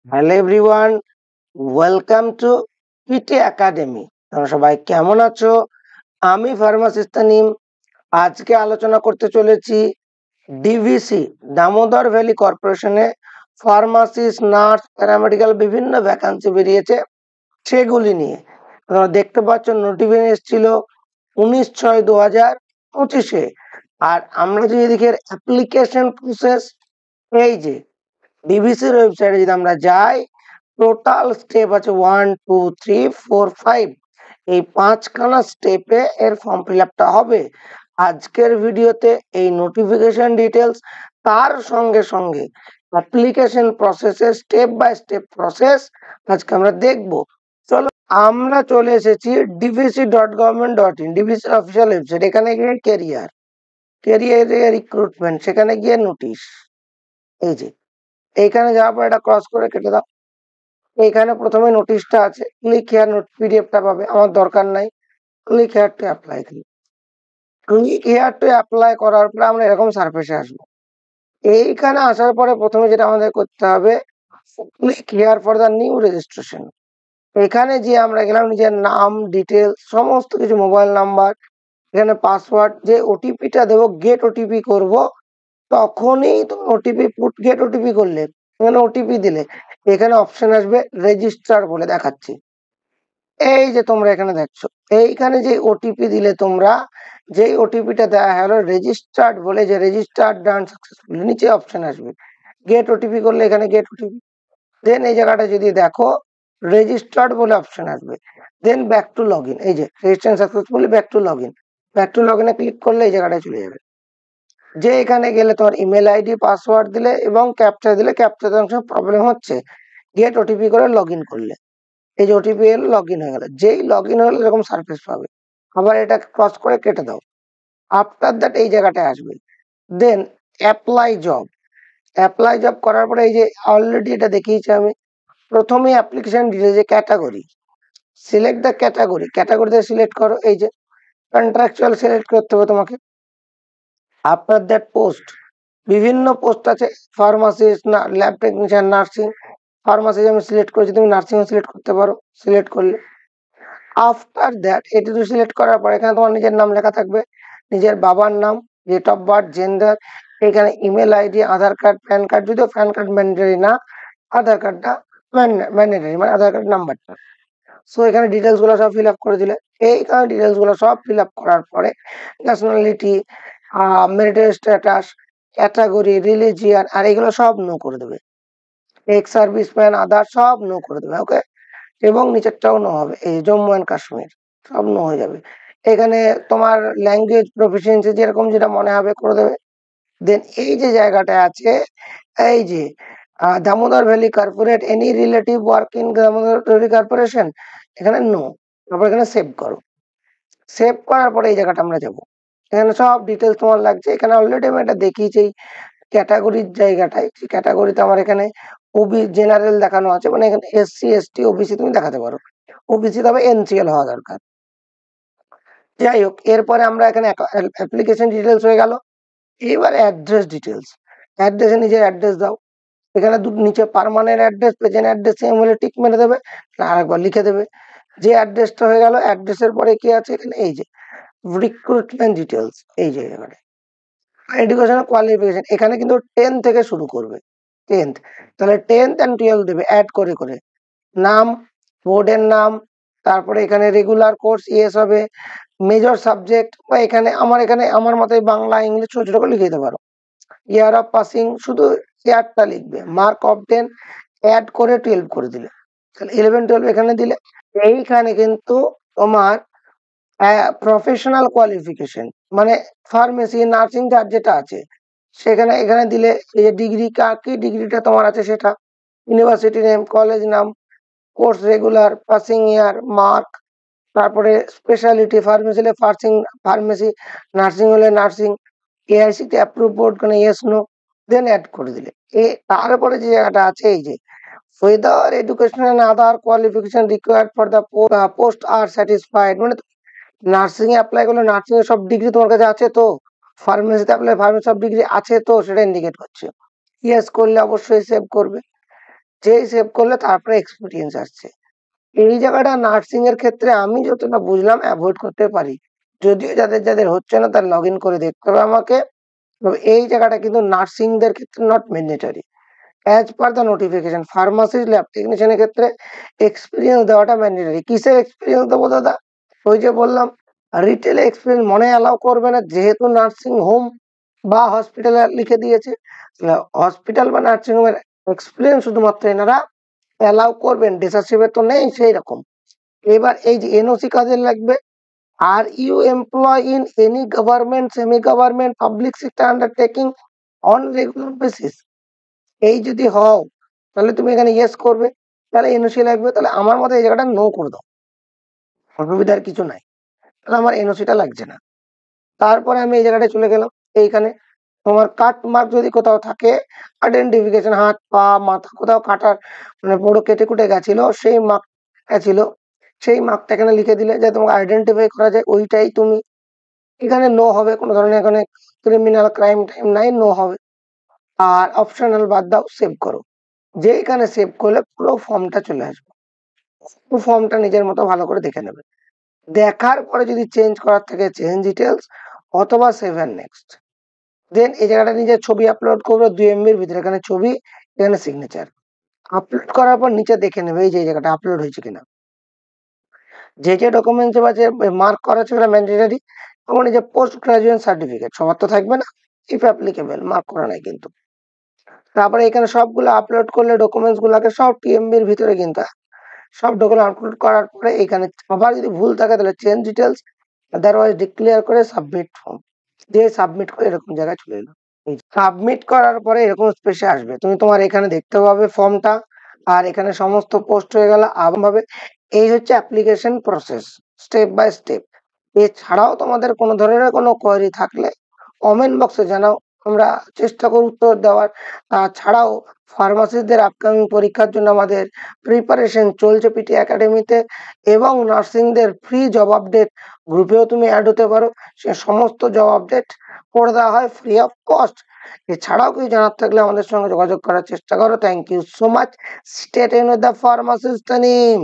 Hello everyone, welcome to PT academy. তোমরা সবাই কেমন আছো? আমি ফার্মাসিস্ট তানিম। আজকে আলোচনা করতে চলেছি ডিভিসি, দামোদর ভ্যালি কর্পোরেশনে ফার্মাসিস্ট, নার্স, প্যারামেডিক্যাল বিভিন্ন ভ্যাকান্সি বেরিয়েছে, সেগুলি নিয়ে। তোমরা দেখতে পাচ্ছ নোটিফিকেশন এসেছিল 19/6/2025-এ। আর আমরা যদি এদিকে অ্যাপ্লিকেশন প্রসেস, এই যে ডিভিসির ওয়েবসাইটে যদি আমরা যাই, টোটাল স্টেপ আছে 1 2 3 4 5। এই 5খানা স্টেপে এর ফর্ম ফিল আপটা হবে। আজকের ভিডিওতে এই নোটিফিকেশন ডিটেলস, তার সঙ্গে সঙ্গে অ্যাপ্লিকেশন প্রসেসের স্টেপ বাই স্টেপ প্রসেস আজকে আমরা দেখব। চলো, আমরা চলে এসেছি dvc.government.in, ডিভিসির অফিসিয়াল ওয়েবসাইট। এখানে গিয়ে ক্যারিয়ার রিক্রুটমেন্ট, সেখানে গিয়ে নোটিশ, এই যে এইখানে যাওয়ার পর এটা ক্রস করে কেটে দাও। এইখানে প্রথমে নোটিশটা আছে, ক্লিক হেয়ার নোট পিডিএফটা পাবে, আমার দরকার নাই। Click here to apply, click here to apply করার পরে আমরা এরকম সারফেসে আসবো। এইখানে আসার পরে প্রথমে যেটা আমাদের করতে হবে, click here for the new registration. এখানে যে আমরা গেলাম, নিজের নাম ডিটেলস সমস্ত কিছু, মোবাইল নাম্বার, এখানে পাসওয়ার্ড, যে ওটিপিটা দেবো, গেট ওটিপি করব, তখনই তুমি ওটিপি পুট গেট ওটিপি করলে, এখানে ওটিপি দিলে এখানে অপশন আসবে রেজিস্টার বলে দেখাচ্ছি। এই যে তোমরা এখানে দেখছো, এইখানে যে ওটিপি দিলে তোমরা, যেই ওটিপিটা দেওয়া হলো রেজিস্টার্ড বলে, যে রেজিস্টার্ড ডান সাকসেসফুলি, নিচে অপশন আসবে গেট ওটিপি করলে, এখানে গেট ওটিপি। দেন এই জায়গাটা যদি দেখো, রেজিস্টার্ড বলে অপশন আসবে। Then back to log in, এই যে registration successfully, back to log in. Back to log ইনে ক্লিক করলে এই জায়গাটায় চলে যাবে। যে এখানে গেলে তোমার ইমেল আইডি পাসওয়ার্ড দিলে এবং ক্যাপচা দিলে, ক্যাপচাতে অনেক সময় প্রবলেম হচ্ছে, গেট ওটিপি করে লগ ইন করলে এই যে ওটিপি এলো, লগ ইন হয়ে গেল। যেই লগ ইন হলে এরকম সার্ফেস পাবে, আবার এটা ক্রস করে কেটে দাও। আফটার দ্যাট এই জায়গাটায় আসবে, দেন অ্যাপ্লাই জব করার পরে এই যে অলরেডি এটা দেখিয়েছি আমি, প্রথমে অ্যাপ্লিকেশন ডিটেইলস, যে ক্যাটাগরি, সিলেক্ট দ্য ক্যাটাগরিতে সিলেক্ট করো। এই যে কন্ট্রাকচুয়াল সিলেক্ট করতে হবে তোমাকে। আফটার দ্যাট পোস্ট, বিভিন্ন পোস্ট আছে, ফার্মাসিস্ট, না ল্যাব টেকনিশিয়ান, নার্সিং। ফার্মাসিস্ট আমি সিলেক্ট করেছি, তুমি নার্সিং সিলেক্ট করতে পারো, সিলেক্ট করলে। আফটার দ্যাট এটি সিলেক্ট করার পর এখানে তোমার নিজের নাম লেখা থাকবে, নিজের বাবার নাম, ডেট অফ বার্থ, জেন্ডার, এখানে ইমেল আইডি, আধার কার্ড, প্যান কার্ড, যদিও প্যান কার্ড ম্যান্ডেটরি না, আধার কার্ডটা ম্যান্ডেটরি, মানে আধার কার্ড নাম্বারটা। সো এখানে ডিটেলস গুলো সব ফিল আপ করে দিলে। এইখানে ডিটেলস গুলো সব ফিল আপ করার পরে nationality, marital status, category, religion, আর এগুলো সব নো করে দেবে। এক্স সার্ভিসম্যান, আধার, সব নো করে দেবে। ওকে, এবং নিচেরটাও নো হবে, এই জম্মু অ্যান্ড কাশ্মীর, সব নো হয়ে যাবে। এখানে তোমার ল্যাঙ্গুয়েজ প্রফিসিয়েন্সি যেরকম যেটা মনে হবে করে দেবে। দেন এই যে জায়গাটা আছে, এই যে Damodar valley corporate, any relative work in Damodar valley corporation, এখানে নো। তারপর এখানে সেভ করো। সেভ করার পরে এই জায়গাটা আমরা যাব, এখানে সব ডিটেলস তোমার লাগছে। এখানে অলরেডি আমি এটা দেখিয়েছি ক্যাটাগরির জায়গাটায়, ক্যাটাগরিতে আমার এখানে ওবি জেনারেল দেখানো আছে, মানে এখানে এসসি এসটি ওবিসি তুমি দেখাতে পারো। ওবিসি তবে এনসিএল হওয়া দরকার। যাই হোক, এরপরে আমরা এখানে অ্যাপ্লিকেশন ডিটেলস হয়ে গেল। এবার অ্যাড্রেস ডিটেলস, অ্যাড্রেসে নিজের অ্যাড্রেস দাও। এখানে নিচে permanent address, present address same হলে টিক মেরে দেবে, আরেকবার লিখে দেবে। যে অ্যাড্রেসটা হয়ে গেল, অ্যাড্রেসের পরে কি আছে এখানে, এই যে রিক্রুটমেন্ট ডিটেলস, এই যে এখানে এডুকেশন কোয়ালিফিকেশন, এখানে কিন্তু 10 থেকে শুরু করবে, 10th। তাহলে 10th and 12 দেবে অ্যাড করে করে। নাম, বোর্ডের নাম, তারপরে এখানে রেগুলার কোর্স ইয়েস হবে, মেজর সাবজেক্ট, বা এখানে আমার মতে বাংলা ইংলিশ ছোট ছোট করে লিখে দিতে পারো। ইয়ার অফ পাসিং, শুধু ইয়ারটা লিখবে। মার্ক অফ 10 অ্যাড করে 12 করে দিলে, তাহলে 11 12 এখানে দিলে। এইখানে কিন্তু তোমার প্রফেশনাল কোয়ালিফিকেশন, মানে ফার্মেসি, নার্সিং, যার যেটা আছে সেখানে এখানে দিলে। এই যে ডিগ্রি, কি ডিগ্রিটা তোমার আছে সেটা, ইউনিভার্সিটি নেম, কলেজ নাম, কোর্স রেগুলার, পাসিং ইয়ার, মার্ক, তারপরে স্পেশালিটি, ফার্মেসি হলে ফার্মেসি, নার্সিং হলে নার্সিং, এআইসি তে অ্যাপ্রুভ বোর্ড কোন ইয়েস নো, দেন অ্যাড করে দিলে। তারপরে যে জায়গাটা আছে, এই যে whether education and other qualification required for the post are satisfied, মানে নার্সিং এ অ্যাপ্লাই করলে নার্সিং এর সব ডিগ্রি তোমার কাছে আছে তো, ফার্মেসিতে অ্যাপ্লাই ফার্মেসি সব ডিগ্রি আছে তো, সেটা ইন্ডিকেট করছে। ইয়েস করলে অবশ্যই সেভ করবে। যেই সেভ করলে তারপরে এক্সপিরিয়েন্স আসছে। এই জায়গাটা নার্সিং এর ক্ষেত্রে আমি যতটা বুঝলাম অ্যাভয়েড করতে পারি। যদিও যাদের হচ্ছে না তারা লগ ইন করে দেখতে হবে আমাকে। তবে এই জায়গাটা কিন্তু নার্সিংদের ক্ষেত্রে not mandatory. As per the notification pharmacist lab টেকনিশিয়ানের ক্ষেত্রে এক্সপেরিয়েন্স দেওয়াটা ম্যান্ডেটরি। কিসের এক্সপেরিয়েন্স দেবো দাদা? ওই যে বললাম রিটেলে এক্সপেরিয়েন্স মনে অ্যালাউ করবে না, যেহেতু নার্সিং হোম বা হসপিটালে লিখে দিয়েছে। হসপিটাল বা নার্সিং হোমের এক্সপেরিয়েন্স শুধুমাত্র এনারা অ্যালাউ করবেন, ডিসার্টশিপে তো নেই সেই রকম। এবার এই যে এনওসি কাজে লাগবে। Are you employ in any government, semi government, public sector undertaking on regular basis, এই যদি হও তাহলে তুমি এখানে ইয়েস করবে, তাহলে এনওসি লাগবে। তাহলে আমার মতে এই জায়গাটা নো করে দাও, অসুবিধার কিছু নাই। তাহলে আমার এনওসিটা লাগছে না। তারপরে আমি এই জায়গাটায় চলে গেলাম। এইখানে তোমার কাট মার্ক যদি কোথাও থাকে, আইডেন্টিফিকেশন হাত পা মাথা কোথাও কাটার মানে বড় কেটে কুটে গেছিল, সেই মার্ক গেছিল, সেই মার্কটা এখানে লিখে দিলে যে তোমাকে আইডেন্টিফাই করা যায়, ওইটাই তুমি এখানে নো হবে। কোনো ধরনের এখানে ক্রিমিনাল ক্রাইম টাইম নাই, নো হবে। আর অপশনাল বাদ দাও, সেভ করো। যে এখানে সেভ করলে পুরো ফর্মটা চলে আসবে। পুরো ফর্মটা নিজের মতো ভালো করে দেখে নেবে। দেখার পরে যদি চেঞ্জ করার থাকে চেঞ্জ ডিটেলস অথবা সেভ এন্ড নেক্সট। দেন এই জায়গাটা নিজের ছবি আপলোড করবে 2 এমবির ভিতরে, এখানে ছবি এখানে সিগনেচার। আপলোড করার পর নিচে দেখে নেবে এই যে এই জায়গাটা আপলোড হয়েছে কিনা। যে ডকুমেন্টস বা যে মার্ক করা আছে সেটা ম্যান্ডেটরি। এবং এই যে পোস্ট গ্রাজুয়েশন সার্টিফিকেট সবার তো থাকবে না, ইফ অ্যাপ্লিকেবল, মার্ক করা নাই কিন্তু। তারপরে এখানে সবগুলো আপলোড করলে ডকুমেন্টস গুলাকে সব টিএমবির ভিতরে কিন্তু সব ডকুমেন্ট আপলোড করার পরে এখানে আবার যদি ভুল থাকে তাহলে চেঞ্জ ডিটেলস, আদারওয়াইজ ডিক্লেয়ার করে সাবমিট ফর্ম দিয়ে সাবমিট করে এরকম জায়গায় চলে এলো। সাবমিট করার পরে এরকম স্পেসে আসবে, তুমি তোমার এখানে দেখতে পাবে ফর্মটা। আর এখানে সমস্ত পোস্ট হয়ে গেল ভাবে। এই হচ্ছে application process, step by step. এছাড়াও তোমাদের কোনো ধরনের কোনো কোয়েরি থাকলে কমেন্ট বক্সে জানাও, আমরা চেষ্টা করব উত্তর দেওয়ার। তাছাড়াও ফার্মাসিস্টদের আপকামিং পরীক্ষার জন্য আমাদের প্রিপারেশন চলছে পিটি একাডেমিতে, এবং নার্সিংদের ফ্রি জব আপডেট গ্রুপেও তুমি অ্যাড হতে পারো। সে সমস্ত জব আপডেট করে দেওয়া হয় ফ্রি অফ কস্ট। এছাড়াও কিছু জানার থাকলে আমাদের সঙ্গে যোগাযোগ করার চেষ্টা করো। Thank you so much. Stay tuned with the pharmacist team.